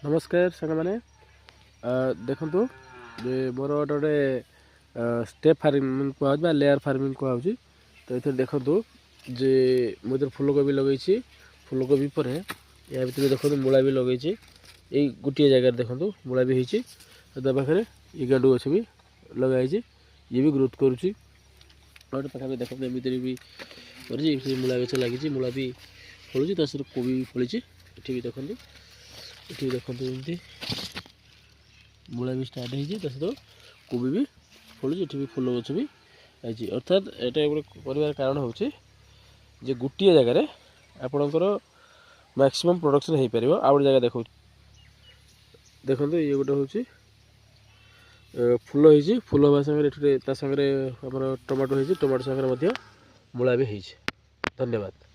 नमस्कार सांग मैंने देखु जे मोर गोटे स्टेप फार्मिंग कह लेयर फार्मिंग कहुँ तो ये देखु जे मुझे फूलकोबी लगे फूलकोबी पर या भर देखो मूला भी लगे यही गोटे जगार देखो मूला भी होती पाखे ये गेंडू गछ भी लगाई ये भी ग्रोथ करुच्ची पाखा देखो एमती भी कर मूला गछ लगी मूला भी फलुची कोबी भी फली ये भी देखते ये देखते एमती मूला भी स्टार्ट हो कोबी भी फलुची ये भी फूल गछ भी आई अर्थात यहाँ गोटे कर कारण हूँ जे गोटे जगार आपणकर मैक्सिमम प्रोडक्शन हो पार आ गए जगह देखो ये गोटे हूँ फूल हो फूल हवा सागर सागर टमाटो हो टमाटो सागर मूला भी हो धन्यवाद।